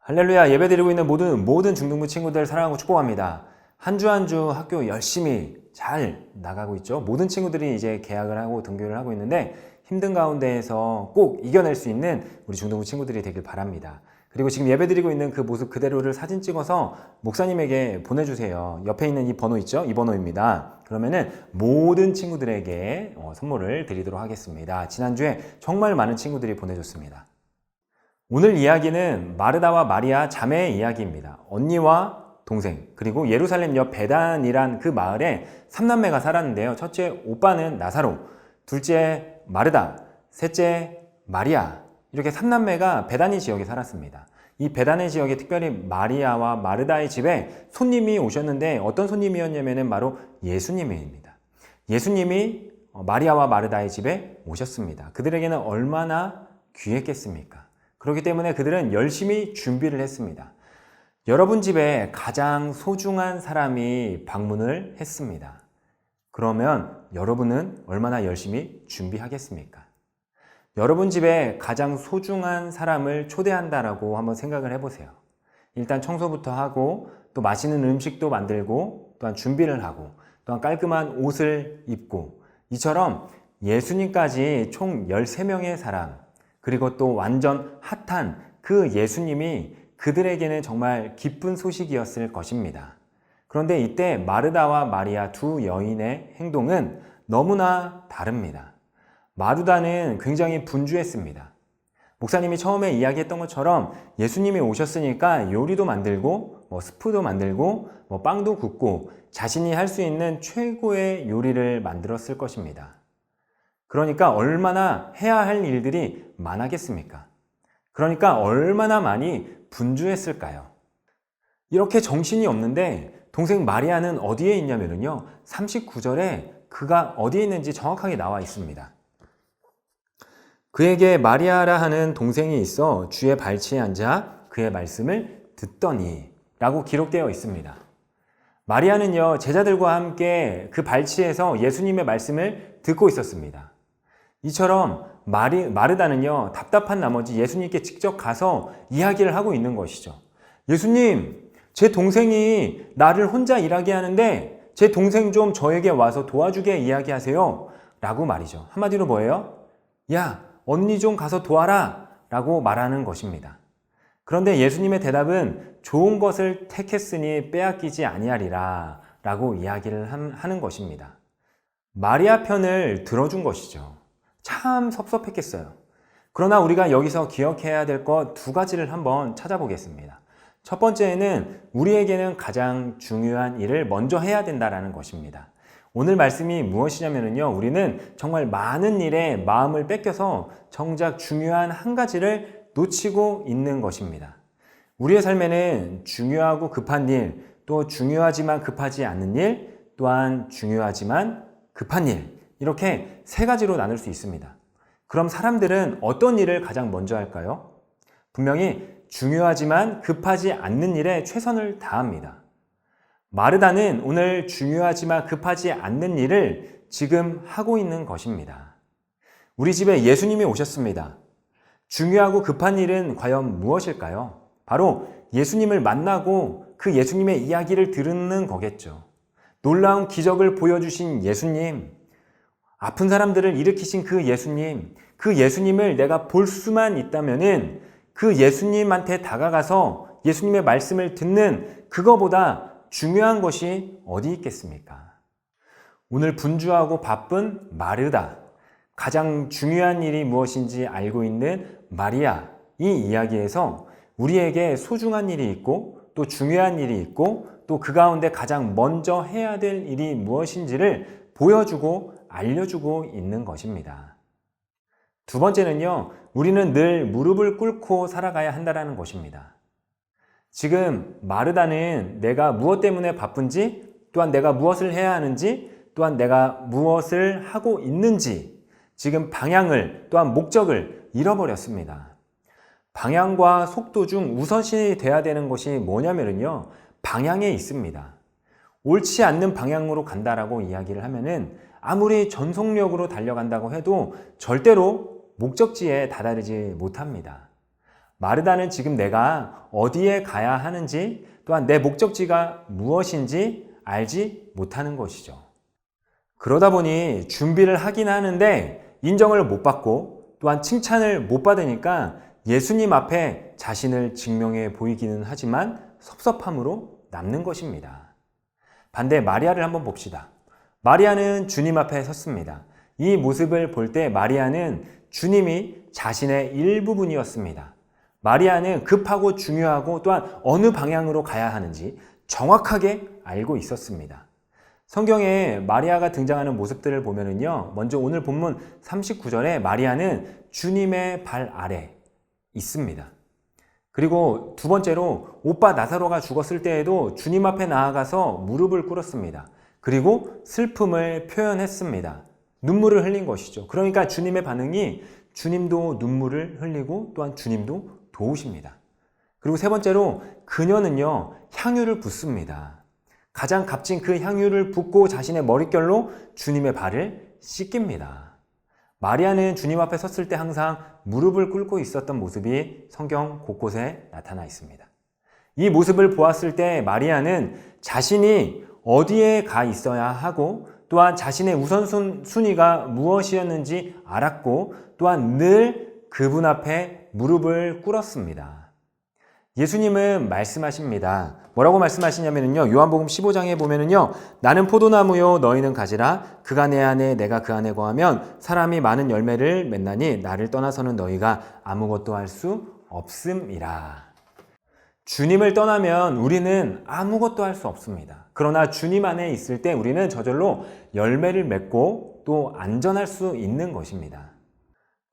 할렐루야. 예배드리고 있는 모든 중등부 친구들 사랑하고 축복합니다. 한 주 한 주 학교 열심히 잘 나가고 있죠. 모든 친구들이 이제 개학을 하고 등교를 하고 있는데 힘든 가운데에서 꼭 이겨낼 수 있는 우리 중등부 친구들이 되길 바랍니다. 그리고 지금 예배드리고 있는 그 모습 그대로를 사진 찍어서 목사님에게 보내주세요. 옆에 있는 이 번호 있죠? 이 번호입니다. 그러면은 모든 친구들에게 선물을 드리도록 하겠습니다. 지난주에 정말 많은 친구들이 보내줬습니다. 오늘 이야기는 마르다와 마리아 자매의 이야기입니다. 언니와 동생, 그리고 예루살렘 옆 베단이란 그 마을에 3남매가 살았는데요. 첫째 오빠는 나사로, 둘째 마르다, 셋째 마리아, 이렇게 3남매가 베다니 지역에 살았습니다. 이 베다니 지역에 특별히 마리아와 마르다의 집에 손님이 오셨는데 어떤 손님이었냐면 바로 예수님입니다. 예수님이 마리아와 마르다의 집에 오셨습니다. 그들에게는 얼마나 귀했겠습니까? 그렇기 때문에 그들은 열심히 준비를 했습니다. 여러분 집에 가장 소중한 사람이 방문을 했습니다. 그러면 여러분은 얼마나 열심히 준비하겠습니까? 여러분 집에 가장 소중한 사람을 초대한다라고 한번 생각을 해보세요. 일단 청소부터 하고 또 맛있는 음식도 만들고 또한 준비를 하고 또한 깔끔한 옷을 입고 이처럼 예수님까지 총 13명의 사람 그리고 또 완전 핫한 그 예수님이 그들에게는 정말 기쁜 소식이었을 것입니다. 그런데 이때 마르다와 마리아 두 여인의 행동은 너무나 다릅니다. 마르다는 굉장히 분주했습니다. 목사님이 처음에 이야기했던 것처럼 예수님이 오셨으니까 요리도 만들고 스프도 만들고 빵도 굽고 자신이 할 수 있는 최고의 요리를 만들었을 것입니다. 그러니까 얼마나 해야 할 일들이 많았겠습니까? 그러니까 얼마나 많이 분주했을까요? 이렇게 정신이 없는데 동생 마리아는 어디에 있냐면요. 39절에 그가 어디에 있는지 정확하게 나와 있습니다. 그에게 마리아라 하는 동생이 있어 주의 발치에 앉아 그의 말씀을 듣더니 라고 기록되어 있습니다. 마리아는요, 제자들과 함께 그 발치에서 예수님의 말씀을 듣고 있었습니다. 이처럼 마르다는요, 답답한 나머지 예수님께 직접 가서 이야기를 하고 있는 것이죠. 예수님, 제 동생이 나를 혼자 일하게 하는데 제 동생 좀 저에게 와서 도와주게 이야기하세요. 라고 말이죠. 한마디로 뭐예요? 야, 언니 좀 가서 도와라. 라고 말하는 것입니다. 그런데 예수님의 대답은 좋은 것을 택했으니 빼앗기지 아니하리라. 라고 이야기를 하는 것입니다. 마리아 편을 들어준 것이죠. 참 섭섭했겠어요. 그러나 우리가 여기서 기억해야 될 것 두 가지를 한번 찾아보겠습니다. 첫 번째는 우리에게는 가장 중요한 일을 먼저 해야 된다는 것입니다. 오늘 말씀이 무엇이냐면요. 우리는 정말 많은 일에 마음을 뺏겨서 정작 중요한 한 가지를 놓치고 있는 것입니다. 우리의 삶에는 중요하고 급한 일, 또 중요하지만 급하지 않는 일, 또한 중요하지만 급한 일, 이렇게 세 가지로 나눌 수 있습니다. 그럼 사람들은 어떤 일을 가장 먼저 할까요? 분명히 중요하지만 급하지 않는 일에 최선을 다합니다. 마르다는 오늘 중요하지만 급하지 않는 일을 지금 하고 있는 것입니다. 우리 집에 예수님이 오셨습니다. 중요하고 급한 일은 과연 무엇일까요? 바로 예수님을 만나고 그 예수님의 이야기를 들은 거겠죠. 놀라운 기적을 보여주신 예수님, 아픈 사람들을 일으키신 그 예수님을 내가 볼 수만 있다면은 그 예수님한테 다가가서 예수님의 말씀을 듣는 그거보다 중요한 것이 어디 있겠습니까? 오늘 분주하고 바쁜 마르다, 가장 중요한 일이 무엇인지 알고 있는 마리아, 이 이야기에서 우리에게 소중한 일이 있고 또 중요한 일이 있고 또 그 가운데 가장 먼저 해야 될 일이 무엇인지를 보여주고 알려주고 있는 것입니다. 두 번째는요, 우리는 늘 무릎을 꿇고 살아가야 한다는 것입니다. 지금 마르다는 내가 무엇 때문에 바쁜지, 또한 내가 무엇을 해야 하는지, 또한 내가 무엇을 하고 있는지, 지금 방향을, 또한 목적을 잃어버렸습니다. 방향과 속도 중 우선시 돼야 되는 것이 뭐냐면요, 방향에 있습니다. 옳지 않는 방향으로 간다라고 이야기를 하면은 아무리 전속력으로 달려간다고 해도 절대로 목적지에 다다르지 못합니다. 마르다는 지금 내가 어디에 가야 하는지 또한 내 목적지가 무엇인지 알지 못하는 것이죠. 그러다 보니 준비를 하긴 하는데 인정을 못 받고 또한 칭찬을 못 받으니까 예수님 앞에 자신을 증명해 보이기는 하지만 섭섭함으로 남는 것입니다. 반대 마리아를 한번 봅시다. 마리아는 주님 앞에 섰습니다. 이 모습을 볼 때 마리아는 주님이 자신의 일부분이었습니다. 마리아는 급하고 중요하고 또한 어느 방향으로 가야 하는지 정확하게 알고 있었습니다. 성경에 마리아가 등장하는 모습들을 보면은요, 먼저 오늘 본문 39절에 마리아는 주님의 발 아래 있습니다. 그리고 두 번째로 오빠 나사로가 죽었을 때에도 주님 앞에 나아가서 무릎을 꿇었습니다. 그리고 슬픔을 표현했습니다. 눈물을 흘린 것이죠. 그러니까 주님의 반응이 주님도 눈물을 흘리고 또한 주님도 도우십니다. 그리고 세 번째로 그녀는요, 향유를 붓습니다. 가장 값진 그 향유를 붓고 자신의 머릿결로 주님의 발을 씻깁니다. 마리아는 주님 앞에 섰을 때 항상 무릎을 꿇고 있었던 모습이 성경 곳곳에 나타나 있습니다. 이 모습을 보았을 때 마리아는 자신이 어디에 가 있어야 하고 또한 자신의 우선순위가 무엇이었는지 알았고 또한 늘 그분 앞에 무릎을 꿇었습니다. 예수님은 말씀하십니다. 뭐라고 말씀하시냐면요, 요한복음 15장에 보면은요, 나는 포도나무요 너희는 가지라. 그가 내 안에 내가 그 안에 거하면 사람이 많은 열매를 맺나니 나를 떠나서는 너희가 아무것도 할 수 없음이라. 주님을 떠나면 우리는 아무것도 할 수 없습니다. 그러나 주님 안에 있을 때 우리는 저절로 열매를 맺고 또 안전할 수 있는 것입니다.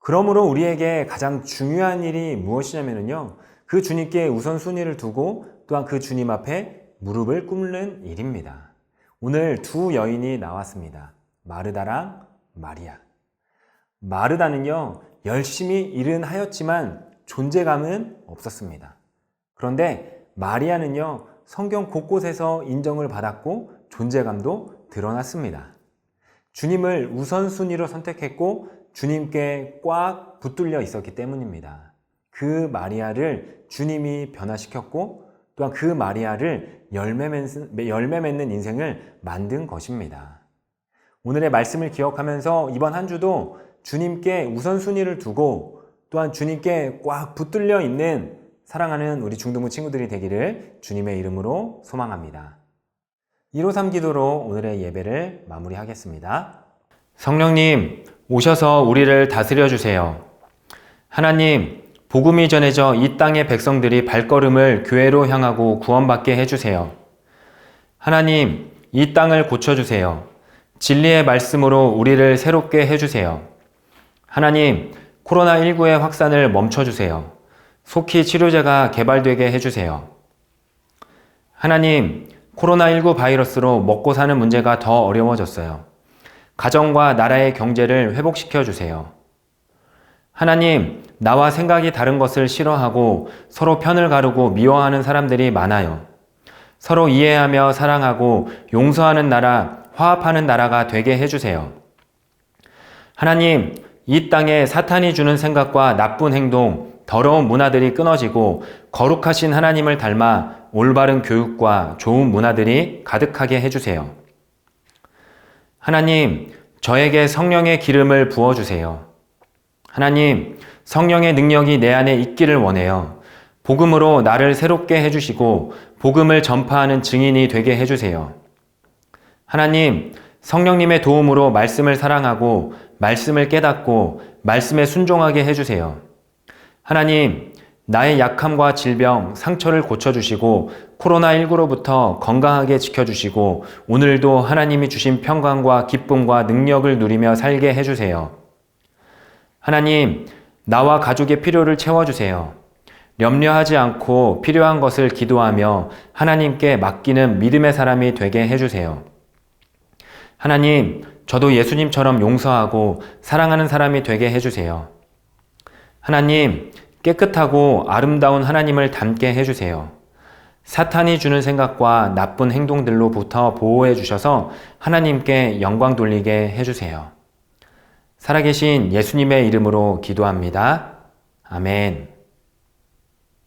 그러므로 우리에게 가장 중요한 일이 무엇이냐면요, 그 주님께 우선순위를 두고 또한 그 주님 앞에 무릎을 꿇는 일입니다. 오늘 두 여인이 나왔습니다. 마르다랑 마리아. 마르다는요, 열심히 일은 하였지만 존재감은 없었습니다. 그런데 마리아는요, 성경 곳곳에서 인정을 받았고 존재감도 드러났습니다. 주님을 우선순위로 선택했고 주님께 꽉 붙들려 있었기 때문입니다. 그 마리아를 주님이 변화시켰고 또한 그 마리아를 열매 맺는 인생을 만든 것입니다. 오늘의 말씀을 기억하면서 이번 한 주도 주님께 우선순위를 두고 또한 주님께 꽉 붙들려 있는 사랑하는 우리 중등부 친구들이 되기를 주님의 이름으로 소망합니다. 153 기도로 오늘의 예배를 마무리하겠습니다. 성령님, 오셔서 우리를 다스려 주세요. 하나님, 복음이 전해져 이 땅의 백성들이 발걸음을 교회로 향하고 구원받게 해주세요. 하나님, 이 땅을 고쳐주세요. 진리의 말씀으로 우리를 새롭게 해주세요. 하나님, 코로나19의 확산을 멈춰주세요. 속히 치료제가 개발되게 해주세요. 하나님, 코로나19 바이러스로 먹고 사는 문제가 더 어려워졌어요. 가정과 나라의 경제를 회복시켜 주세요. 하나님, 나와 생각이 다른 것을 싫어하고 서로 편을 가르고 미워하는 사람들이 많아요. 서로 이해하며 사랑하고 용서하는 나라, 화합하는 나라가 되게 해주세요. 하나님, 이 땅에 사탄이 주는 생각과 나쁜 행동, 더러운 문화들이 끊어지고 거룩하신 하나님을 닮아 올바른 교육과 좋은 문화들이 가득하게 해주세요. 하나님, 저에게 성령의 기름을 부어주세요. 하나님, 성령의 능력이 내 안에 있기를 원해요. 복음으로 나를 새롭게 해주시고 복음을 전파하는 증인이 되게 해주세요. 하나님, 성령님의 도움으로 말씀을 사랑하고 말씀을 깨닫고 말씀에 순종하게 해주세요. 하나님, 나의 약함과 질병, 상처를 고쳐주시고 코로나19로부터 건강하게 지켜주시고 오늘도 하나님이 주신 평강과 기쁨과 능력을 누리며 살게 해주세요. 하나님, 나와 가족의 필요를 채워주세요. 염려하지 않고 필요한 것을 기도하며 하나님께 맡기는 믿음의 사람이 되게 해주세요. 하나님, 저도 예수님처럼 용서하고 사랑하는 사람이 되게 해주세요. 하나님, 깨끗하고 아름다운 하나님을 닮게 해주세요. 사탄이 주는 생각과 나쁜 행동들로부터 보호해 주셔서 하나님께 영광 돌리게 해주세요. 살아계신 예수님의 이름으로 기도합니다. 아멘.